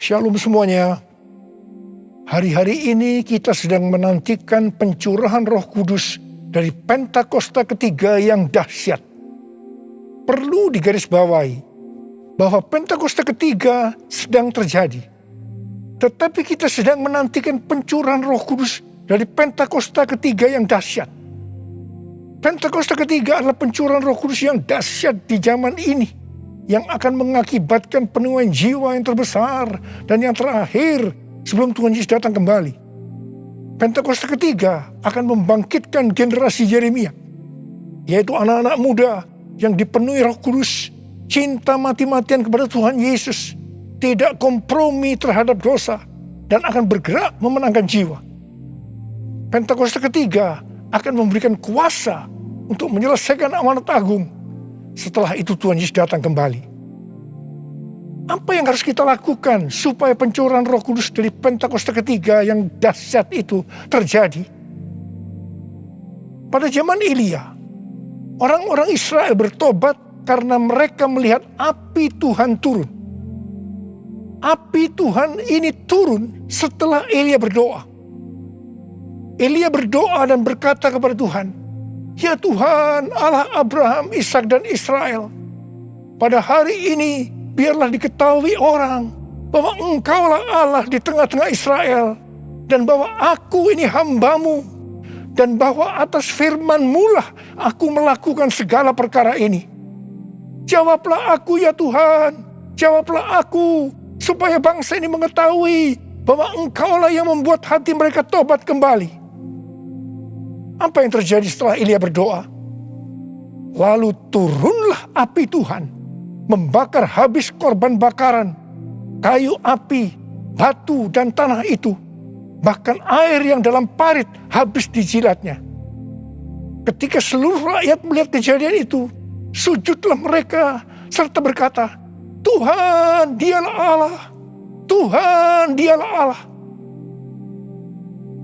Shalom semuanya. Hari-hari ini kita sedang menantikan pencurahan Roh Kudus dari Pentakosta ketiga yang dahsyat. Perlu digarisbawahi bahwa Pentakosta ketiga sedang terjadi. Tetapi kita sedang menantikan pencurahan Roh Kudus dari Pentakosta ketiga yang dahsyat. Pentakosta ketiga adalah pencurahan Roh Kudus yang dahsyat di zaman ini, yang akan mengakibatkan penuaian jiwa yang terbesar dan yang terakhir sebelum Tuhan Yesus datang kembali. Pentakosta ketiga akan membangkitkan generasi Yeremia, yaitu anak-anak muda yang dipenuhi Roh Kudus, cinta mati-matian kepada Tuhan Yesus, tidak kompromi terhadap dosa, dan akan bergerak memenangkan jiwa. Pentakosta ketiga akan memberikan kuasa untuk menyelesaikan amanat agung. Setelah itu Tuhan Yesus datang kembali. Apa yang harus kita lakukan supaya pencurahan Roh Kudus dari Pentakosta ketiga yang dahsyat itu terjadi? Pada zaman Elia, orang-orang Israel bertobat karena mereka melihat api Tuhan turun. Api Tuhan ini turun setelah Elia berdoa. Elia berdoa dan berkata kepada Tuhan, "Ya Tuhan, Allah Abraham, Ishak dan Israel, pada hari ini biarlah diketahui orang bahwa Engkaulah Allah di tengah-tengah Israel, dan bahwa aku ini hamba-Mu, dan bahwa atas firman-Mu lah aku melakukan segala perkara ini. Jawablah aku ya Tuhan, jawablah aku, supaya bangsa ini mengetahui bahwa Engkaulah yang membuat hati mereka tobat kembali." Apa yang terjadi setelah Elia berdoa? Lalu turunlah api Tuhan, membakar habis korban bakaran, kayu api, batu dan tanah itu. Bahkan air yang dalam parit habis dijilatnya. Ketika seluruh rakyat melihat kejadian itu, sujudlah mereka serta berkata, "Tuhan, dialah Allah. Tuhan, dialah Allah."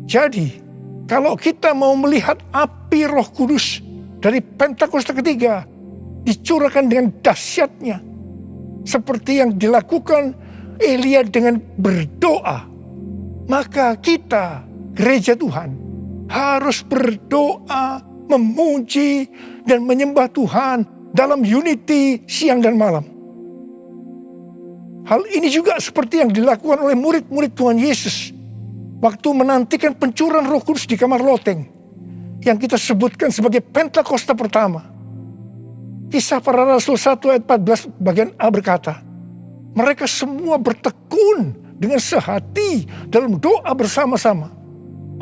Jadi, kalau kita mau melihat api Roh Kudus dari Pentakosta ketiga dicurahkan dengan dahsyatnya, seperti yang dilakukan Elia dengan berdoa, maka kita, gereja Tuhan, harus berdoa, memuji, dan menyembah Tuhan dalam unity siang dan malam. Hal ini juga seperti yang dilakukan oleh murid-murid Tuhan Yesus waktu menantikan pencurahan Roh Kudus di kamar loteng, yang kita sebutkan sebagai Pentakosta pertama. Kisah Para Rasul 1 ayat 14 bagian A berkata, mereka semua bertekun dengan sehati dalam doa bersama-sama.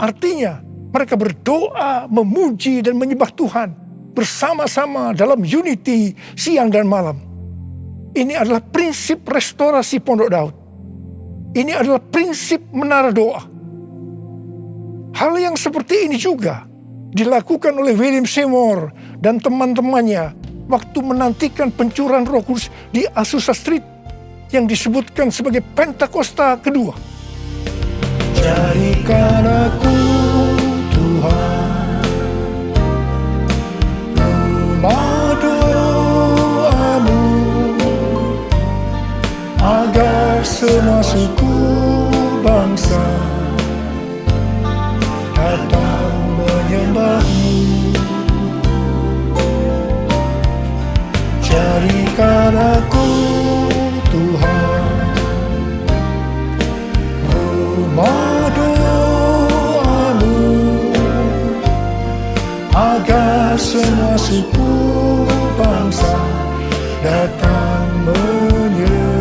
Artinya mereka berdoa, memuji dan menyembah Tuhan bersama-sama dalam unity siang dan malam. Ini adalah prinsip restorasi Pondok Daud. Ini adalah prinsip menara doa. Hal yang seperti ini juga dilakukan oleh William Seymour dan teman-temannya waktu menantikan pencurahan Roh Kudus di Azusa Street yang disebutkan sebagai Pentakosta kedua. Jadikan aku Tuhan, rumah doamu, agar semua suku bangsa datang menyembah-Mu. Jadikan aku Tuhan, rumah doamu, agar semua suku bangsa datang menyembah-Mu.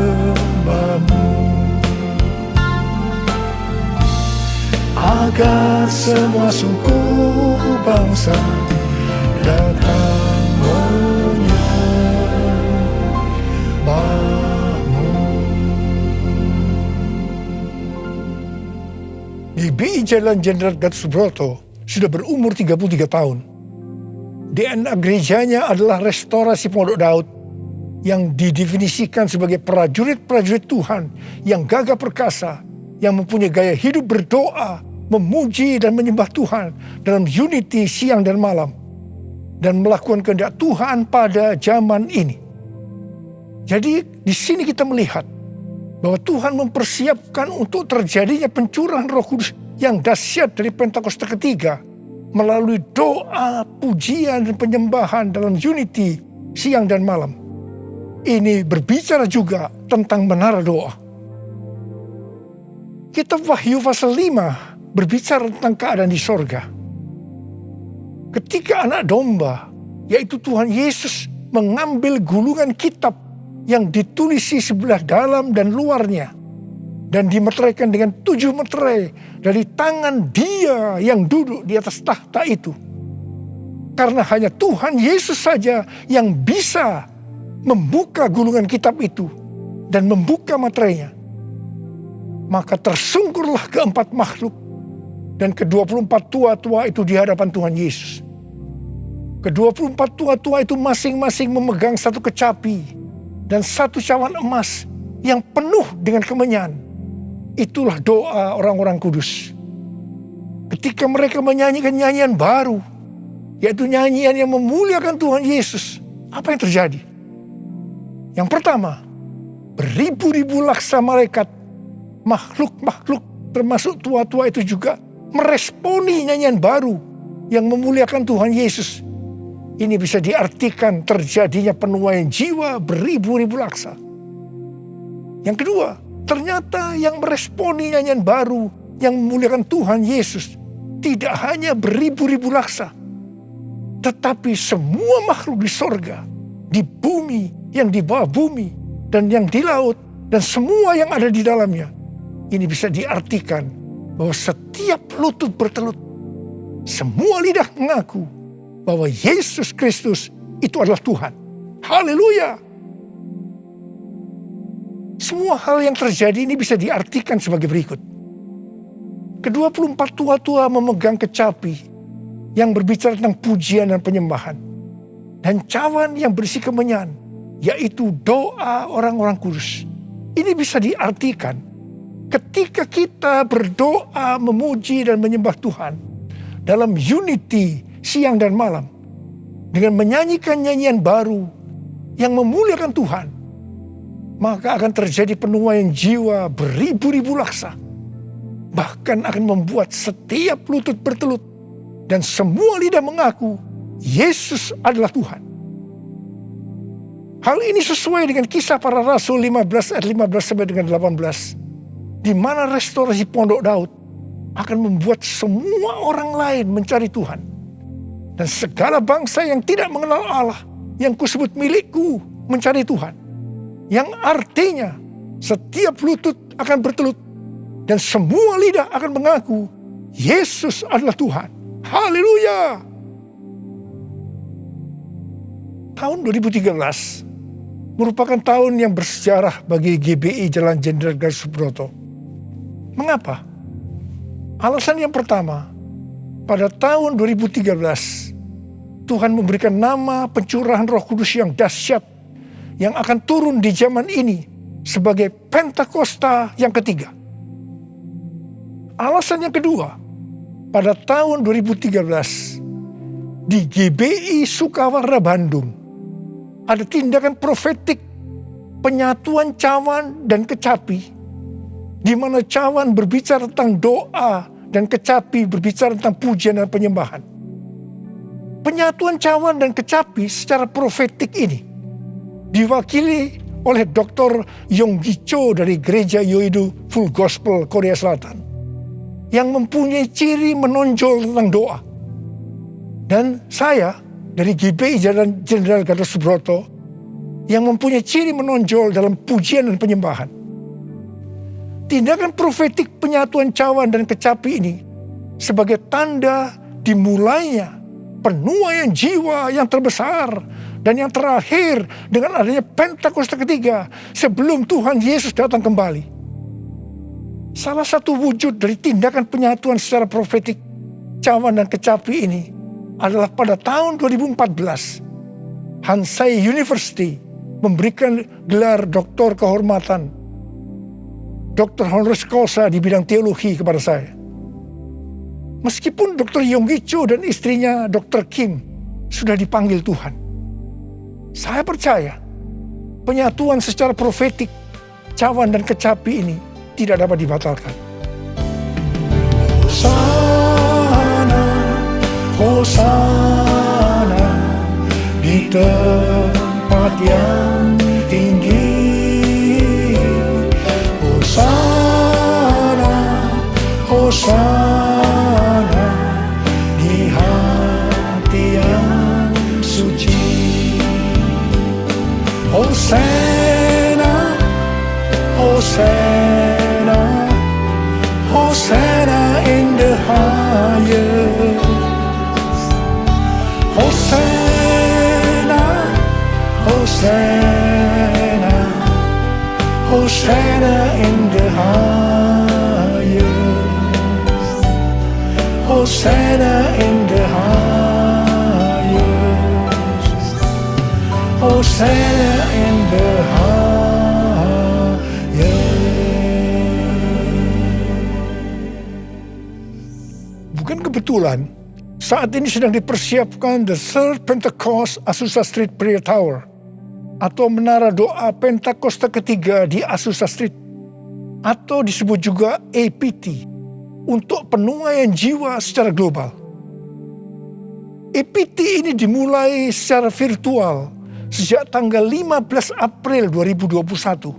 Agar semua suku bangsa datang menyembah-Mu. GBI Jalan Jenderal Gatot Subroto sudah berumur 33 tahun. DNA gerejanya adalah restorasi Pondok Daud yang didefinisikan sebagai prajurit-prajurit Tuhan yang gagah perkasa, yang mempunyai gaya hidup berdoa, memuji dan menyembah Tuhan dalam unity siang dan malam, dan melakukan kehendak Tuhan pada zaman ini. Jadi di sini kita melihat bahwa Tuhan mempersiapkan untuk terjadinya pencurahan Roh Kudus yang dahsyat dari Pentakosta ketiga melalui doa, pujian, dan penyembahan dalam unity siang dan malam. Ini berbicara juga tentang menara doa. Kitab Wahyu pasal 5 berbicara tentang keadaan di sorga. Ketika anak domba, yaitu Tuhan Yesus, mengambil gulungan kitab yang ditulisi sebelah dalam dan luarnya, dan dimeteraikan dengan 7 meterai dari tangan Dia yang duduk di atas tahta itu. Karena hanya Tuhan Yesus saja yang bisa membuka gulungan kitab itu dan membuka materainya. Maka tersungkurlah keempat makhluk dan ke-24 tua-tua itu di hadapan Tuhan Yesus. Ke-24 tua-tua itu masing-masing memegang satu kecapi dan satu cawan emas yang penuh dengan kemenyan. Itulah doa orang-orang kudus. Ketika mereka menyanyikan nyanyian baru, yaitu nyanyian yang memuliakan Tuhan Yesus, apa yang terjadi? Yang pertama, beribu-ribu laksa malaikat, makhluk-makhluk termasuk tua-tua itu juga meresponi nyanyian baru yang memuliakan Tuhan Yesus. Ini bisa diartikan terjadinya penuaian jiwa beribu-ribu laksa. Yang kedua, ternyata yang meresponi nyanyian baru yang memuliakan Tuhan Yesus tidak hanya beribu-ribu laksa, tetapi semua makhluk di sorga, di bumi, yang di bawah bumi, dan yang di laut, dan semua yang ada di dalamnya. Ini bisa diartikan bahwa setiap lutut bertelut, semua lidah mengaku bahwa Yesus Kristus itu adalah Tuhan. Haleluya! Semua hal yang terjadi ini bisa diartikan sebagai berikut. Ke-24 tua-tua memegang kecapi yang berbicara tentang pujian dan penyembahan, dan cawan yang berisi kemenyan, yaitu doa orang-orang kudus. Ini bisa diartikan ketika kita berdoa, memuji dan menyembah Tuhan dalam unity siang dan malam, dengan menyanyikan nyanyian baru yang memuliakan Tuhan, maka akan terjadi penuaian jiwa beribu-ribu laksa. Bahkan akan membuat setiap lutut bertelut dan semua lidah mengaku Yesus adalah Tuhan. Hal ini sesuai dengan Kisah Para Rasul 15 ayat 15 sampai dengan 18, di mana restorasi Pondok Daud akan membuat semua orang lain mencari Tuhan. Dan segala bangsa yang tidak mengenal Allah, yang kusebut milikku, mencari Tuhan. Yang artinya setiap lutut akan bertelut dan semua lidah akan mengaku Yesus adalah Tuhan. Haleluya! Tahun 2013 merupakan tahun yang bersejarah bagi GBI Jalan Jenderal Gatot Subroto. Mengapa? Alasan yang pertama, pada tahun 2013, Tuhan memberikan nama pencurahan Roh Kudus yang dahsyat yang akan turun di zaman ini sebagai Pentakosta yang ketiga. Alasan yang kedua, pada tahun 2013, di GBI Sukawarna Bandung, ada tindakan profetik penyatuan cawan dan kecapi, di mana cawan berbicara tentang doa dan kecapi berbicara tentang pujian dan penyembahan. Penyatuan cawan dan kecapi secara profetik ini diwakili oleh Dr. Yonggi Cho dari Gereja Yoido Full Gospel Korea Selatan, yang mempunyai ciri menonjol tentang doa. Dan saya dari GBI Jalan Jenderal Gatot Subroto yang mempunyai ciri menonjol dalam pujian dan penyembahan. Tindakan profetik penyatuan cawan dan kecapi ini sebagai tanda dimulainya penuaian jiwa yang terbesar dan yang terakhir dengan adanya Pentakosta ketiga sebelum Tuhan Yesus datang kembali. Salah satu wujud dari tindakan penyatuan secara profetik cawan dan kecapi ini adalah pada tahun 2014, Hansai University memberikan gelar doktor kehormatan, Doktor Honoris Causa di bidang teologi kepada saya. Meskipun Dr. Yonggi Cho dan istrinya Dr. Kim sudah dipanggil Tuhan, saya percaya penyatuan secara profetik cawan dan kecapi ini tidak dapat dibatalkan. Hosana, Hosana di tempat yang tinggi. Hosana, Hosana di hati yang suci. Hosana, Hosana, Hosana in the highest. Hosana, Hosana, Hosana in the highest. Hosana in the highest. Hosana in the highest. Bukan kebetulan saat ini sedang dipersiapkan The Third Pentecost Azusa Street Prayer Tower atau menara doa Pentakosta ketiga di Azusa Street atau disebut juga APT untuk penuaian jiwa secara global. APT ini dimulai secara virtual sejak tanggal 15 April 2021.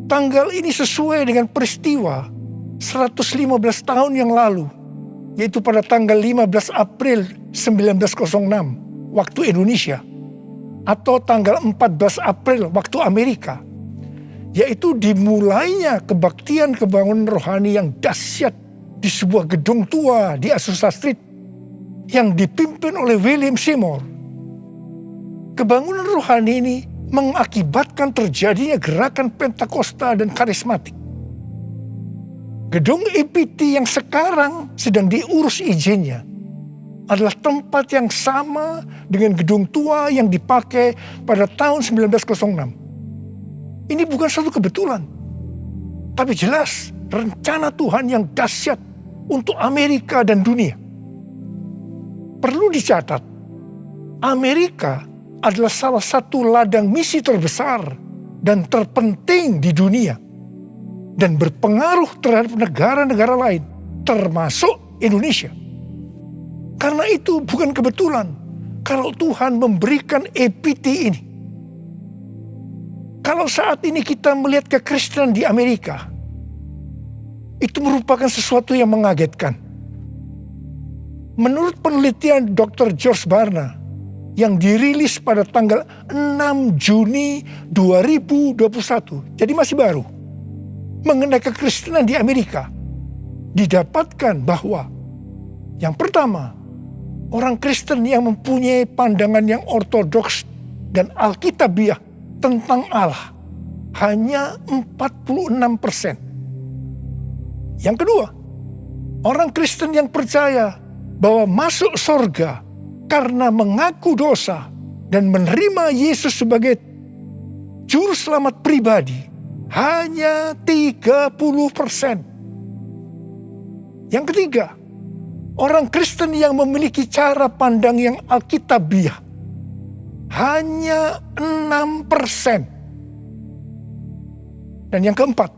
Tanggal ini sesuai dengan peristiwa 115 tahun yang lalu, yaitu pada tanggal 15 April 1906 waktu Indonesia atau tanggal 14 April waktu Amerika, yaitu dimulainya kebaktian kebangunan rohani yang dahsyat di sebuah gedung tua di Azusa Street yang dipimpin oleh William Seymour. Kebangunan rohani ini mengakibatkan terjadinya gerakan Pentakosta dan karismatik. Gedung APT yang sekarang sedang diurus izinnya adalah tempat yang sama dengan gedung tua yang dipakai pada tahun 1906. Ini bukan suatu kebetulan, tapi jelas rencana Tuhan yang dahsyat untuk Amerika dan dunia. Perlu dicatat, Amerika adalah salah satu ladang misi terbesar dan terpenting di dunia dan berpengaruh terhadap negara-negara lain, termasuk Indonesia. Karena itu bukan kebetulan kalau Tuhan memberikan APT ini. Kalau saat ini kita melihat kekristenan di Amerika, itu merupakan sesuatu yang mengagetkan. Menurut penelitian Dr. George Barna yang dirilis pada tanggal 6 Juni 2021, jadi masih baru, mengenai kekristenan di Amerika, didapatkan bahwa yang pertama, orang Kristen yang mempunyai pandangan yang ortodoks dan alkitabiah tentang Allah hanya 46%. Yang kedua, orang Kristen yang percaya bahwa masuk surga karena mengaku dosa dan menerima Yesus sebagai juru selamat pribadi hanya 30%. Yang ketiga, orang Kristen yang memiliki cara pandang yang alkitabiah hanya 6%. Dan yang keempat,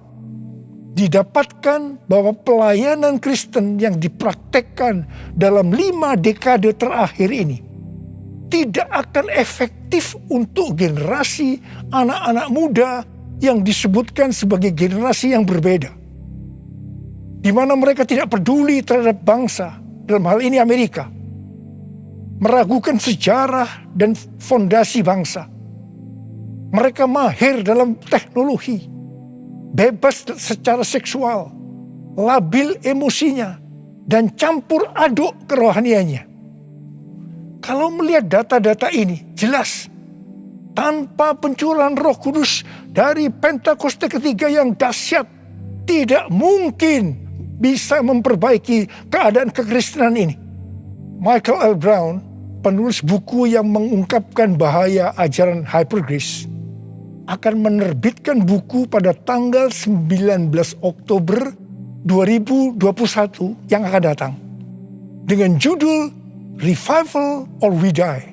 didapatkan bahwa pelayanan Kristen yang dipraktekkan dalam 5 dekade terakhir ini tidak akan efektif untuk generasi anak-anak muda yang disebutkan sebagai generasi yang berbeda, di mana mereka tidak peduli terhadap bangsa, dalam hal ini Amerika, meragukan sejarah dan fondasi bangsa. Mereka mahir dalam teknologi, bebas secara seksual, labil emosinya, dan campur aduk kerohaniannya. Kalau melihat data-data ini, jelas tanpa pencurahan Roh Kudus dari Pentakosta ketiga yang dahsyat, tidak mungkin bisa memperbaiki keadaan kekristenan ini. Michael L. Brown, penulis buku yang mengungkapkan bahaya ajaran hypergrace, akan menerbitkan buku pada tanggal 19 Oktober 2021 yang akan datang dengan judul Revival or We Die.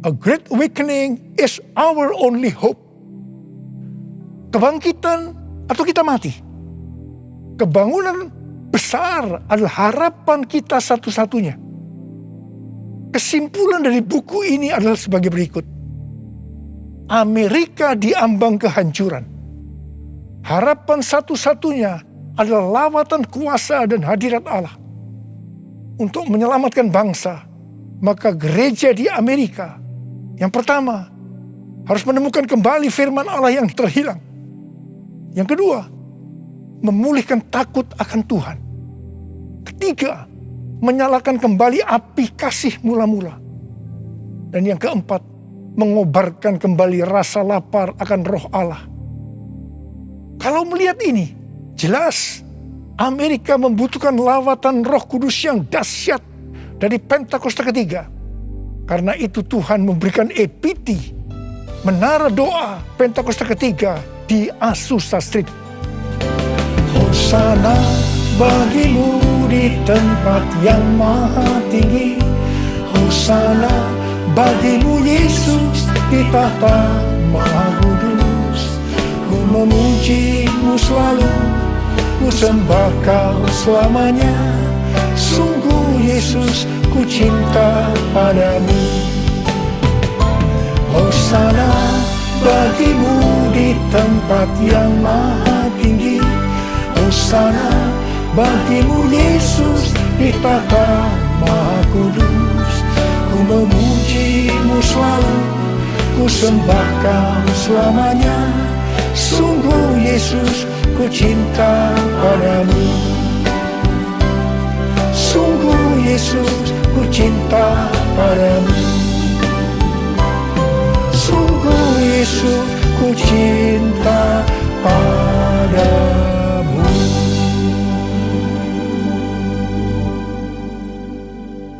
A Great Awakening is Our Only Hope. kebangkitan atau kita mati. Kebangunan besar adalah harapan kita satu-satunya. Kesimpulan dari buku ini adalah sebagai berikut. Amerika diambang kehancuran. Harapan satu-satunya adalah lawatan kuasa dan hadirat Allah. Untuk menyelamatkan bangsa, maka gereja di Amerika yang pertama harus menemukan kembali firman Allah yang terhilang. Yang kedua, memulihkan takut akan Tuhan. Ketiga, menyalakan kembali api kasih mula-mula. Dan yang keempat, mengobarkan kembali rasa lapar akan roh Allah. Kalau melihat ini, jelas Amerika membutuhkan lawatan Roh Kudus yang dahsyat dari Pentakosta ketiga. Karena itu Tuhan memberikan epiti, menara doa Pentakosta ketiga di Azusa Street. Hosana bagimu di tempat yang maha tinggi. Hosana bagimu Yesus di tahta maha kudus. Ku memujimu selalu, ku sembah kau selamanya. Sungguh Yesus ku cinta padamu. Hosana bagimu di tempat yang maha tinggi. Hosana bagimu Yesus di tahta maha kudus. Ku memujimu selalu, ku sembah kau selamanya. Sungguh Yesus ku cinta padamu. Sungguh Yesus ku cinta padamu. Sungguh Yesus ku cinta padamu.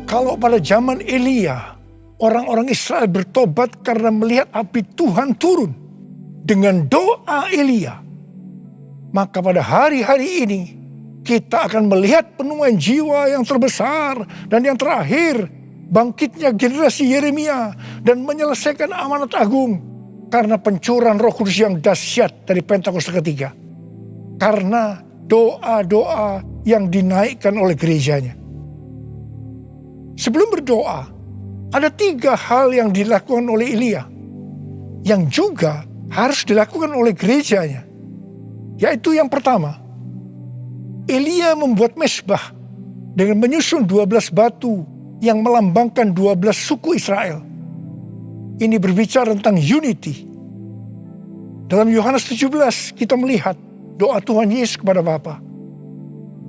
Kalau pada zaman Elia, orang-orang Israel bertobat karena melihat api Tuhan turun dengan doa Elia, maka pada hari-hari ini kita akan melihat penuaian jiwa yang terbesar dan yang terakhir, bangkitnya generasi Yeremia dan menyelesaikan amanat agung karena pencurahan Roh Kudus yang dahsyat dari Pentakosta ketiga. Karena doa-doa yang dinaikkan oleh gerejanya. Sebelum berdoa, ada 3 hal yang dilakukan oleh Elia yang juga harus dilakukan oleh gerejanya. Yaitu yang pertama, Elia membuat mezbah dengan menyusun 12 batu yang melambangkan 12 suku Israel. Ini berbicara tentang unity. Dalam Yohanes 17 kita melihat doa Tuhan Yesus kepada Bapa.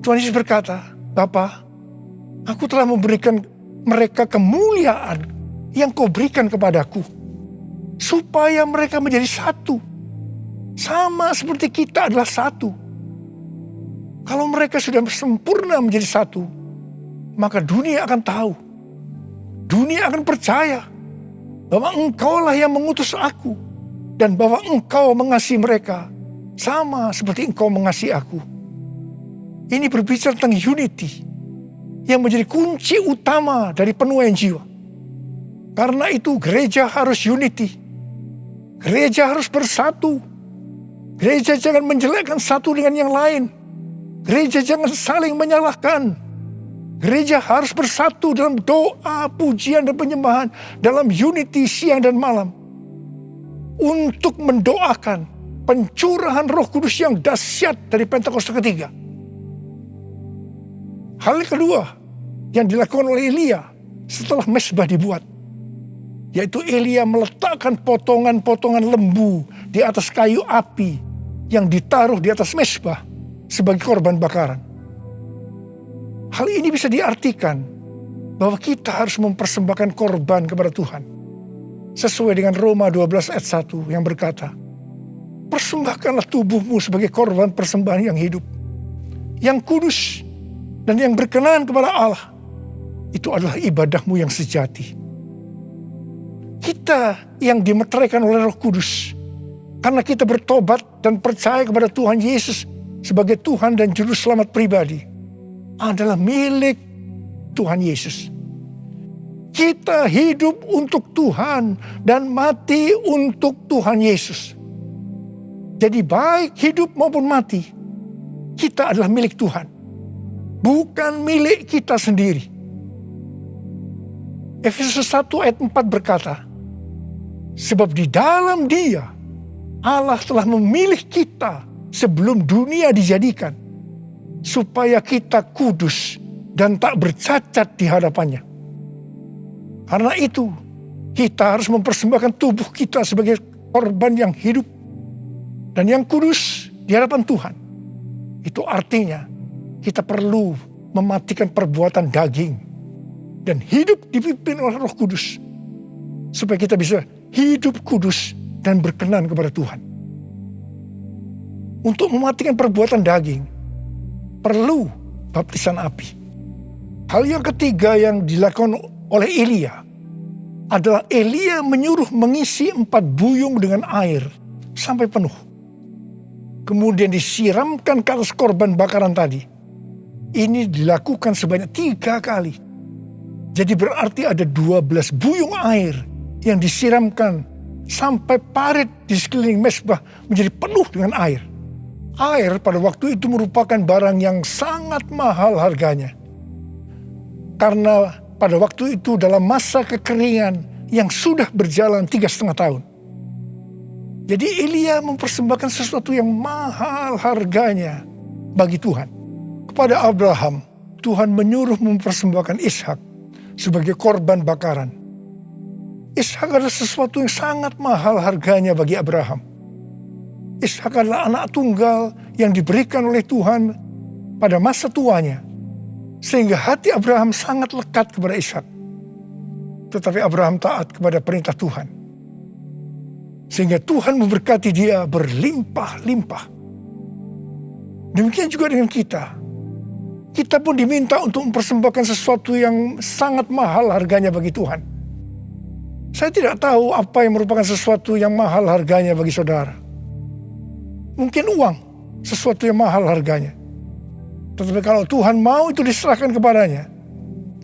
Tuhan Yesus berkata, Bapa, aku telah memberikan mereka kemuliaan yang kau berikan kepadaku, supaya mereka menjadi satu. Sama seperti kita adalah satu. Kalau mereka sudah sempurna menjadi satu, maka dunia akan tahu. Dunia akan percaya bahwa engkaulah yang mengutus aku. Dan bahwa engkau mengasihi mereka sama seperti engkau mengasihi aku. Ini berbicara tentang unity yang menjadi kunci utama dari penuaian jiwa. Karena itu gereja harus unity. Gereja harus bersatu. Gereja jangan menjelekkan satu dengan yang lain. Gereja jangan saling menyalahkan. Gereja harus bersatu dalam doa, pujian, dan penyembahan. Dalam unity siang dan malam. Untuk mendoakan pencurahan Roh Kudus yang dahsyat dari Pentakosta ketiga. Hal kedua yang dilakukan oleh Elia setelah mezbah dibuat, yaitu Elia meletakkan potongan-potongan lembu di atas kayu api yang ditaruh di atas mezbah sebagai korban bakaran. Hal ini bisa diartikan bahwa kita harus mempersembahkan korban kepada Tuhan. Sesuai dengan Roma 12 ayat 1 yang berkata, persembahkanlah tubuhmu sebagai korban persembahan yang hidup, yang kudus, dan yang berkenan kepada Allah. Itu adalah ibadahmu yang sejati. Kita yang dimeteraikan oleh Roh Kudus, karena kita bertobat dan percaya kepada Tuhan Yesus sebagai Tuhan dan Juru Selamat pribadi, adalah milik Tuhan Yesus. Kita hidup untuk Tuhan dan mati untuk Tuhan Yesus. Jadi baik hidup maupun mati, kita adalah milik Tuhan. Bukan milik kita sendiri. Efesus 1 ayat 4 berkata, sebab di dalam Dia, Allah telah memilih kita sebelum dunia dijadikan, supaya kita kudus dan tak bercacat di hadapannya. Karena itu, kita harus mempersembahkan tubuh kita sebagai korban yang hidup dan yang kudus di hadapan Tuhan. Itu artinya kita perlu mematikan perbuatan daging dan hidup dipimpin oleh Roh Kudus, supaya kita bisa hidup kudus dan berkenan kepada Tuhan. Untuk mematikan perbuatan daging, perlu baptisan api. Hal yang ketiga yang dilakukan oleh Elia adalah Elia menyuruh mengisi 4 buyung dengan air sampai penuh. Kemudian disiramkan ke atas korban bakaran tadi. Ini dilakukan sebanyak 3 kali. Jadi berarti ada 12 buyung air yang disiramkan sampai parit di sekeliling mezbah menjadi penuh dengan air. Air pada waktu itu merupakan barang yang sangat mahal harganya. Karena pada waktu itu dalam masa kekeringan yang sudah berjalan 3,5 tahun. Jadi Elia mempersembahkan sesuatu yang mahal harganya bagi Tuhan. Kepada Abraham, Tuhan menyuruh mempersembahkan Ishak sebagai korban bakaran. Ishak adalah sesuatu yang sangat mahal harganya bagi Abraham. Ishak adalah anak tunggal yang diberikan oleh Tuhan pada masa tuanya, sehingga hati Abraham sangat lekat kepada Ishak. Tetapi Abraham taat kepada perintah Tuhan, sehingga Tuhan memberkati dia berlimpah-limpah. Demikian juga dengan kita. Kita pun diminta untuk mempersembahkan sesuatu yang sangat mahal harganya bagi Tuhan. Saya tidak tahu apa yang merupakan sesuatu yang mahal harganya bagi saudara. Mungkin uang, sesuatu yang mahal harganya. Tetapi kalau Tuhan mau itu diserahkan kepadanya,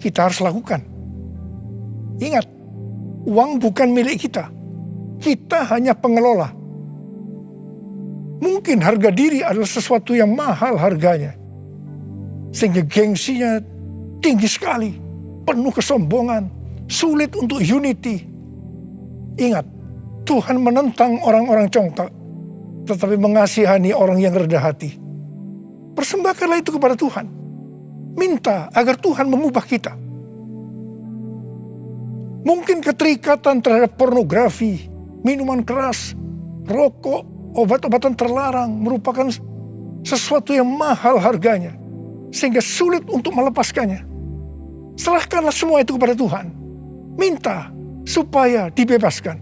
kita harus lakukan. Ingat, uang bukan milik kita. Kita hanya pengelola. Mungkin harga diri adalah sesuatu yang mahal harganya, sehingga gengsinya tinggi sekali, penuh kesombongan, sulit untuk unity. Ingat, Tuhan menentang orang-orang congkak, tetapi mengasihani orang yang rendah hati. Persembahkanlah itu kepada Tuhan. Minta agar Tuhan mengubah kita. Mungkin keterikatan terhadap pornografi, minuman keras, rokok, obat-obatan terlarang merupakan sesuatu yang mahal harganya, sehingga sulit untuk melepaskannya. Serahkanlah semua itu kepada Tuhan. Minta supaya dibebaskan.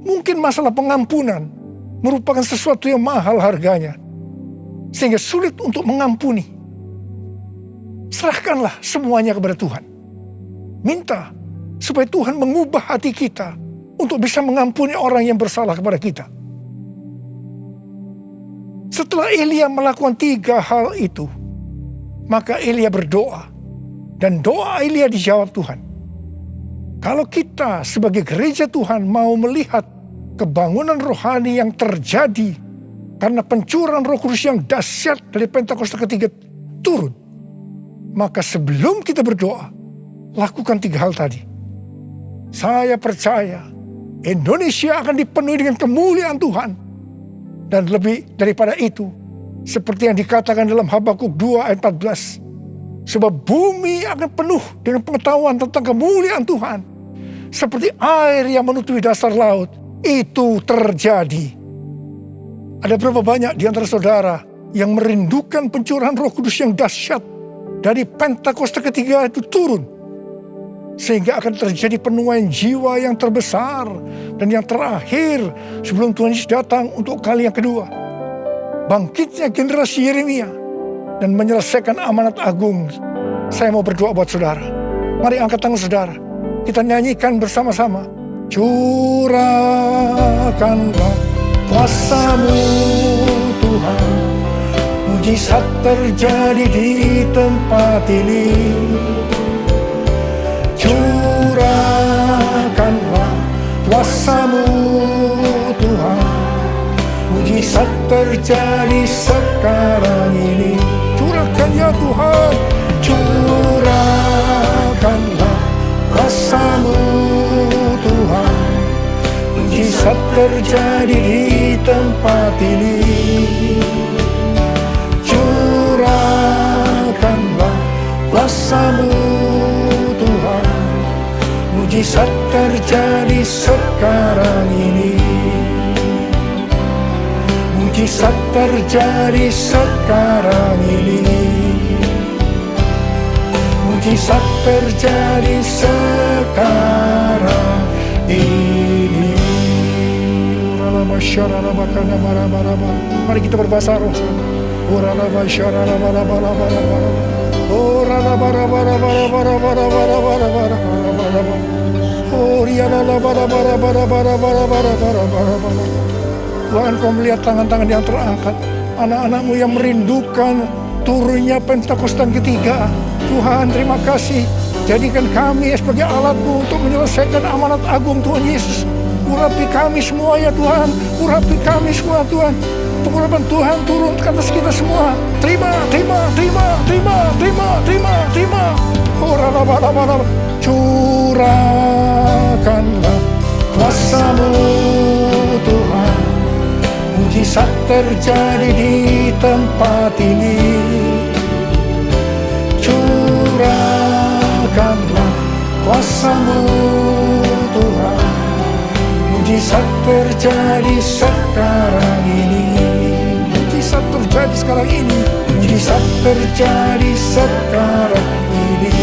Mungkin masalah pengampunan merupakan sesuatu yang mahal harganya, sehingga sulit untuk mengampuni. Serahkanlah semuanya kepada Tuhan. Minta supaya Tuhan mengubah hati kita untuk bisa mengampuni orang yang bersalah kepada kita. Setelah Elia melakukan 3 hal itu, maka Elia berdoa, dan doa Elia dijawab Tuhan. Kalau kita sebagai gereja Tuhan mau melihat kebangunan rohani yang terjadi karena pencurahan Roh Kudus yang dahsyat dari Pentakosta ketiga turun, maka sebelum kita berdoa, lakukan 3 hal tadi. Saya percaya Indonesia akan dipenuhi dengan kemuliaan Tuhan. Dan lebih daripada itu, seperti yang dikatakan dalam Habakuk 2 ayat 14, sebab bumi akan penuh dengan pengetahuan tentang kemuliaan Tuhan, seperti air yang menutupi dasar laut. Itu terjadi. Ada berapa banyak di antara saudara yang merindukan pencurahan Roh Kudus yang dahsyat dari Pentakosta ketiga itu turun, sehingga akan terjadi penuaian jiwa yang terbesar dan yang terakhir sebelum Tuhan Yesus datang untuk kali yang kedua. Bangkitnya generasi Yeremia dan menyelesaikan amanat agung. Saya mau berdoa buat saudara. Mari angkat tangan saudara. Kita nyanyikan bersama-sama. Curahkanlah kuasa-Mu Tuhan, mujizat terjadi di tempat ini. Curahkanlah kuasa-Mu Tuhan, Mujizat terjadi sekarang ini. Curahkan ya Tuhan, curahkanlah kuasa-Mu Tuhan. Mujizat terjadi di tempat ini. Curahkanlah kuasa-Mu Tuhan. Mujizat terjadi sekarang ini. Mujizat terjadi sekarang ini. Mujizat terjadi sekarang ini. Mari kita berbahasa roh. Tuhan, Kau melihat tangan-tangan yang terangkat, anak-anak-Mu yang merindukan turunnya Pentakosta ketiga. Tuhan, terima kasih. Jadikan kami sebagai alat-Mu untuk menyelesaikan amanat agung Tuhan Yesus. Urapi kami semua ya Tuhan. Urapi kami semua Tuhan. Pengurapan Tuhan turun ke atas kita semua. Terima. Curahkanlah kuasa-Mu Tuhan. Mujizat terjadi di tempat ini. Curahkanlah kuasa-Mu Tuhan. Mujizat terjadi sekarang ini. Mujizat terjadi sekarang ini. Mujizat terjadi sekarang ini.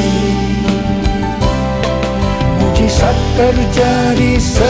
Mujizat terjadi sekarang